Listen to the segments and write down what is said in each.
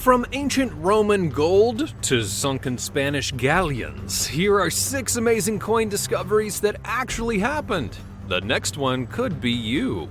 From ancient Roman gold to sunken Spanish galleons, here are 6 amazing coin discoveries that actually happened. The next one could be you.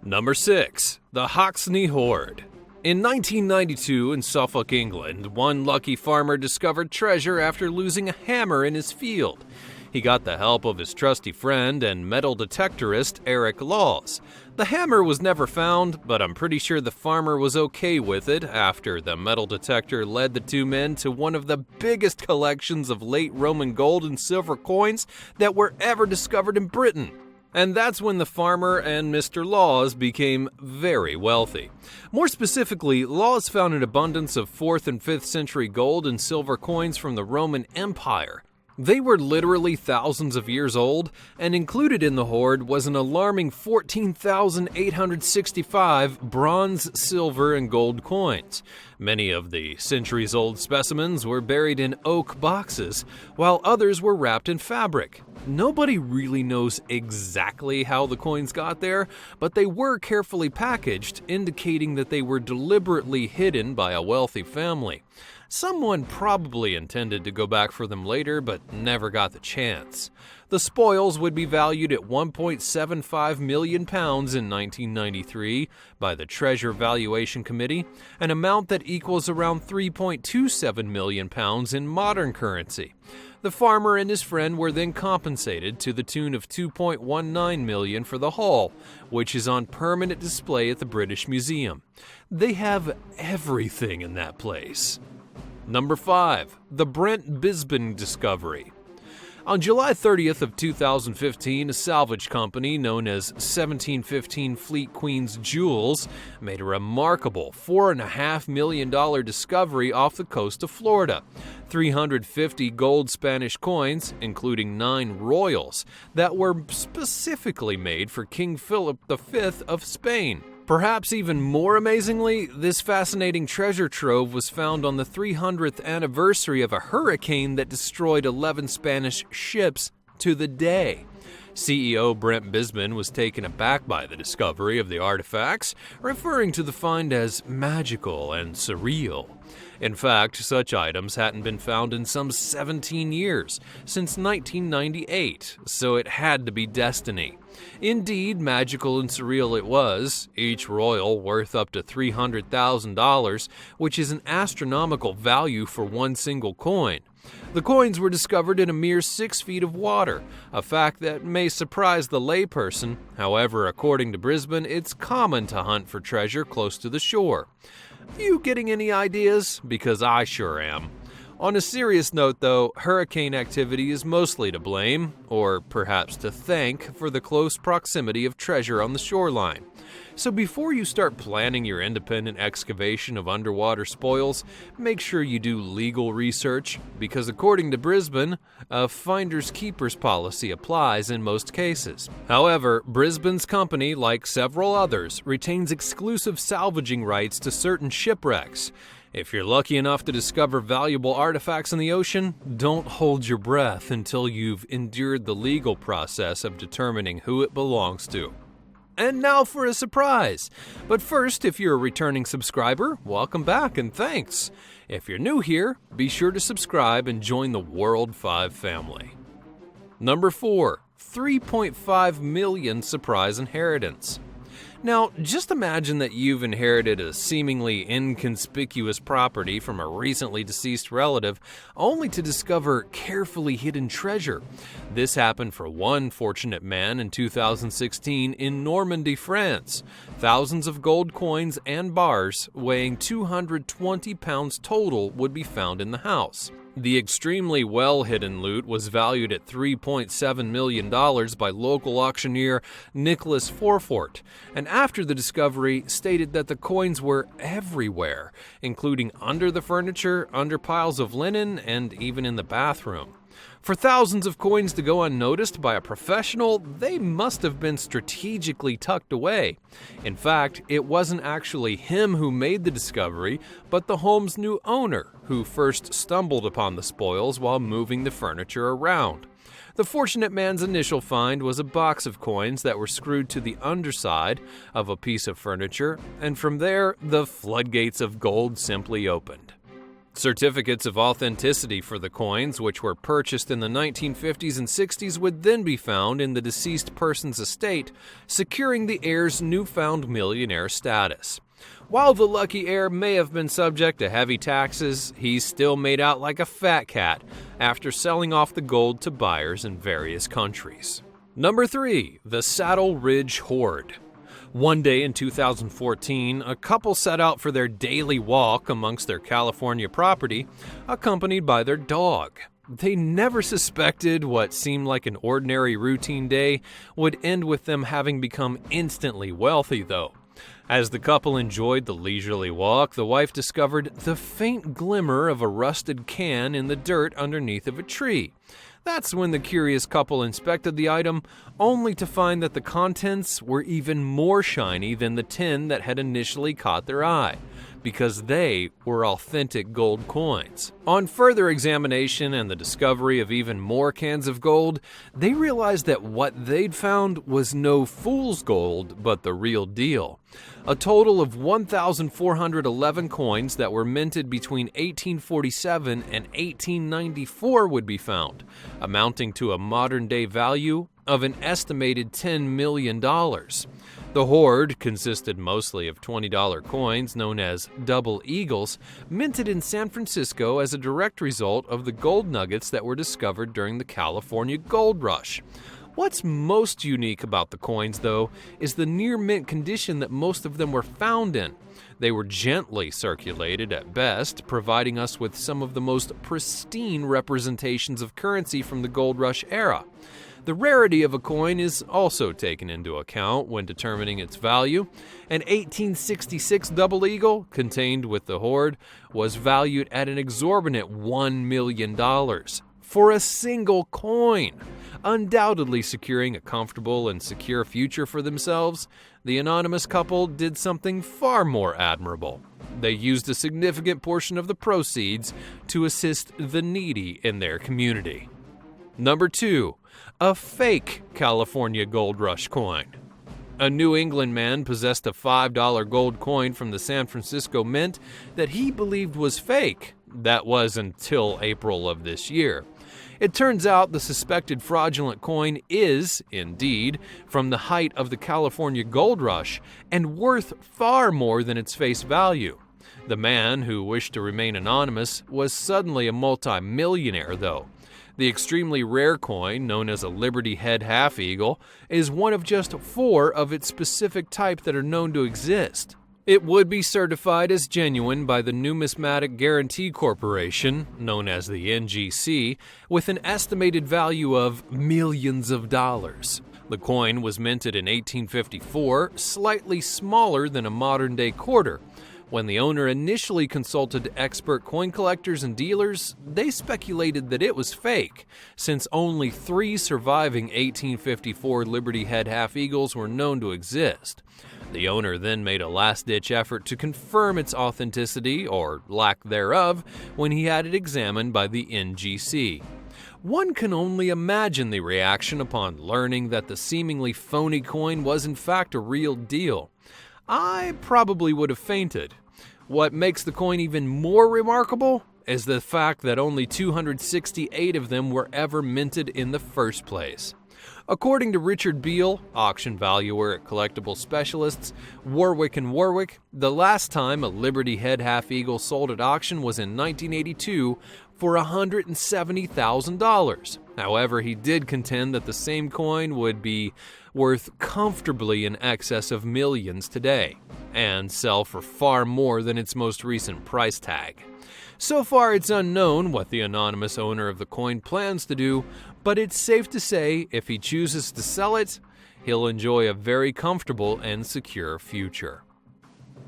Number 6. The Hoxne Hoard. In 1992 in Suffolk, England, one lucky farmer discovered treasure after losing a hammer in his field. He got the help of his trusty friend and metal detectorist Eric Laws. The hammer was never found, but I'm pretty sure the farmer was okay with it after the metal detector led the two men to one of the biggest collections of late Roman gold and silver coins that were ever discovered in Britain. And that's when the farmer and Mr. Laws became very wealthy. More specifically, Laws found an abundance of 4th and 5th century gold and silver coins from the Roman Empire. They were literally thousands of years old, and included in the hoard was an alarming 14,865 bronze, silver, and gold coins. Many of the centuries-old specimens were buried in oak boxes, while others were wrapped in fabric. Nobody really knows exactly how the coins got there, but they were carefully packaged, indicating that they were deliberately hidden by a wealthy family. Someone probably intended to go back for them later, but never got the chance. The spoils would be valued at £1.75 million in 1993 by the Treasure Valuation Committee, an amount that equals around £3.27 million in modern currency. The farmer and his friend were then compensated to the tune of $2.19 million for the haul, which is on permanent display at the British Museum. They have everything in that place. Number 5. The Brent Bisbing discovery. On July 30th of 2015, a salvage company known as 1715 Fleet Queen's Jewels made a remarkable $4.5 million discovery off the coast of Florida. 350 gold Spanish coins, including 9 royals, that were specifically made for King Philip V of Spain. Perhaps even more amazingly, this fascinating treasure trove was found on the 300th anniversary of a hurricane that destroyed 11 Spanish ships to the day. CEO Brent Bisbing was taken aback by the discovery of the artifacts, referring to the find as magical and surreal. In fact, such items hadn't been found in some 17 years, since 1998, so it had to be destiny. Indeed, magical and surreal it was, each royal worth up to $300,000, which is an astronomical value for one single coin. The coins were discovered in a mere 6 feet of water, a fact that may surprise the layperson. However, according to Brisbane, it's common to hunt for treasure close to the shore. You getting any ideas? Because I sure am. On a serious note, though, hurricane activity is mostly to blame, or perhaps to thank, for the close proximity of treasure on the shoreline. So before you start planning your independent excavation of underwater spoils, make sure you do legal research, because according to Brisbane, a finder's keeper's policy applies in most cases. However, Brisbane's company, like several others, retains exclusive salvaging rights to certain shipwrecks. If you're lucky enough to discover valuable artifacts in the ocean, don't hold your breath until you've endured the legal process of determining who it belongs to. And now for a surprise. But first, if you're a returning subscriber, welcome back and thanks. If you're new here, be sure to subscribe and join the World 5 family. Number 4. 3.5 million surprise inheritance. Now, just imagine that you've inherited a seemingly inconspicuous property from a recently deceased relative, only to discover carefully hidden treasure. This happened for one fortunate man in 2016 in Normandy, France. Thousands of gold coins and bars, weighing 220 pounds total, would be found in the house. The extremely well-hidden loot was valued at $3.7 million by local auctioneer Nicholas Forfort, and after the discovery stated that the coins were everywhere, including under the furniture, under piles of linen, and even in the bathroom. For thousands of coins to go unnoticed by a professional, they must have been strategically tucked away. In fact, it wasn't actually him who made the discovery, but the home's new owner, who first stumbled upon the spoils while moving the furniture around. The fortunate man's initial find was a box of coins that were screwed to the underside of a piece of furniture, and from there, the floodgates of gold simply opened. Certificates of authenticity for the coins, which were purchased in the 1950s and 60s, would then be found in the deceased person's estate, securing the heir's newfound millionaire status. While the lucky heir may have been subject to heavy taxes, he still made out like a fat cat after selling off the gold to buyers in various countries. Number 3. The Saddle Ridge Hoard. One day in 2014, a couple set out for their daily walk amongst their California property, accompanied by their dog. They never suspected what seemed like an ordinary routine day would end with them having become instantly wealthy, though. As the couple enjoyed the leisurely walk, the wife discovered the faint glimmer of a rusted can in the dirt underneath of a tree. That's when the curious couple inspected the item, only to find that the contents were even more shiny than the tin that had initially caught their eye, because they were authentic gold coins. On further examination and the discovery of even more cans of gold, they realized that what they'd found was no fool's gold, but the real deal. A total of 1,411 coins that were minted between 1847 and 1894 would be found, amounting to a modern-day value of an estimated $10 million. The hoard consisted mostly of $20 coins known as double eagles, minted in San Francisco as a direct result of the gold nuggets that were discovered during the California gold rush. What's most unique about the coins, though, is the near-mint condition that most of them were found in. They were gently circulated at best, providing us with some of the most pristine representations of currency from the gold rush era. The rarity of a coin is also taken into account when determining its value. An 1866 double eagle contained with the hoard was valued at an exorbitant $1 million for a single coin. Undoubtedly securing a comfortable and secure future for themselves, the anonymous couple did something far more admirable. They used a significant portion of the proceeds to assist the needy in their community. Number 2. A fake California Gold Rush coin. A New England man possessed a $5 gold coin from the San Francisco Mint that he believed was fake. That was until April of this year. It turns out the suspected fraudulent coin is, indeed, from the height of the California gold rush and worth far more than its face value. The man, who wished to remain anonymous, was suddenly a multi-millionaire, though. The extremely rare coin, known as a Liberty Head Half-Eagle, is one of just 4 of its specific type that are known to exist. It would be certified as genuine by the Numismatic Guarantee Corporation, known as the NGC, with an estimated value of millions of dollars. The coin was minted in 1854, slightly smaller than a modern-day quarter. When the owner initially consulted expert coin collectors and dealers, they speculated that it was fake, since only 3 surviving 1854 Liberty Head Half-Eagles were known to exist. The owner then made a last-ditch effort to confirm its authenticity, or lack thereof, when he had it examined by the NGC. One can only imagine the reaction upon learning that the seemingly phony coin was in fact a real deal. I probably would have fainted. What makes the coin even more remarkable is the fact that only 268 of them were ever minted in the first place. According to Richard Beale, auction valuer at Collectible Specialists, Warwick & Warwick, the last time a Liberty Head Half-Eagle sold at auction was in 1982 for $170,000. However, he did contend that the same coin would be worth comfortably in excess of millions today, and sell for far more than its most recent price tag. So far, it's unknown what the anonymous owner of the coin plans to do, but it's safe to say if he chooses to sell it, he'll enjoy a very comfortable and secure future.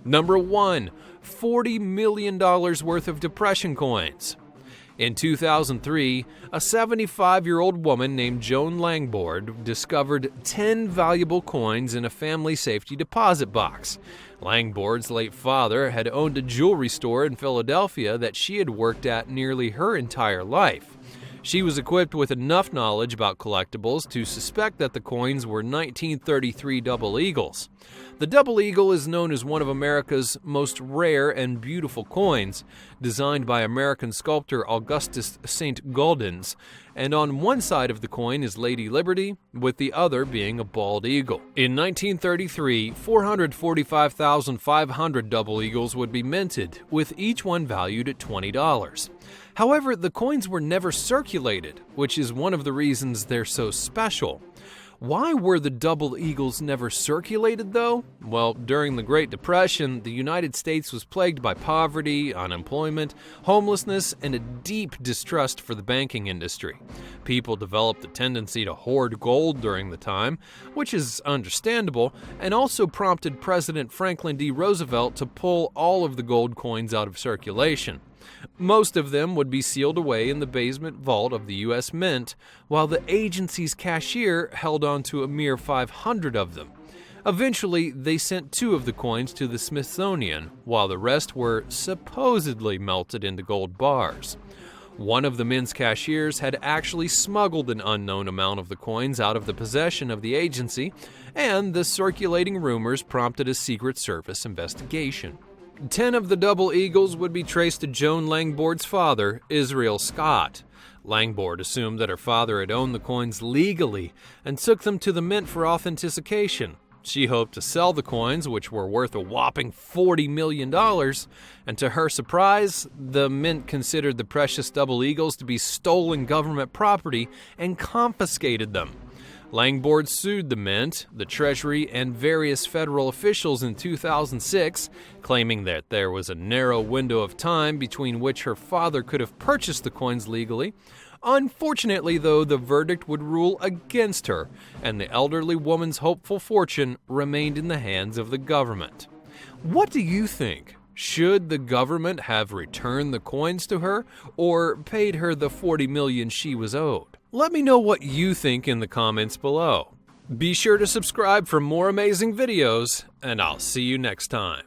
Number 1. $40 million worth of Depression coins. In 2003, a 75-year-old woman named Joan Langboard discovered 10 valuable coins in a family safety deposit box. Langboard's late father had owned a jewelry store in Philadelphia that she had worked at nearly her entire life. She was equipped with enough knowledge about collectibles to suspect that the coins were 1933 double eagles. The double eagle is known as one of America's most rare and beautiful coins, designed by American sculptor Augustus St. Gaudens, and on one side of the coin is Lady Liberty, with the other being a bald eagle. In 1933, 445,500 double eagles would be minted, with each one valued at $20. However, the coins were never circulated, which is one of the reasons they're so special. Why were the double eagles never circulated, though? Well, during the Great Depression, the United States was plagued by poverty, unemployment, homelessness, and a deep distrust for the banking industry. People developed a tendency to hoard gold during the time, which is understandable, and also prompted President Franklin D. Roosevelt to pull all of the gold coins out of circulation. Most of them would be sealed away in the basement vault of the U.S. Mint, while the agency's cashier held on to a mere 500 of them. Eventually, they sent 2 of the coins to the Smithsonian, while the rest were supposedly melted into gold bars. One of the Mint's cashiers had actually smuggled an unknown amount of the coins out of the possession of the agency, and the circulating rumors prompted a Secret Service investigation. 10 of the double eagles would be traced to Joan Langbourd's father, Israel Scott. Langbourd assumed that her father had owned the coins legally and took them to the Mint for authentication. She hoped to sell the coins, which were worth a whopping $40 million, and to her surprise, the Mint considered the precious double eagles to be stolen government property and confiscated them. Langbourd sued the Mint, the Treasury, and various federal officials in 2006, claiming that there was a narrow window of time between which her father could have purchased the coins legally. Unfortunately, though, the verdict would rule against her, and the elderly woman's hopeful fortune remained in the hands of the government. What do you think? Should the government have returned the coins to her, or paid her the $40 million she was owed? Let me know what you think in the comments below. Be sure to subscribe for more amazing videos, and I'll see you next time.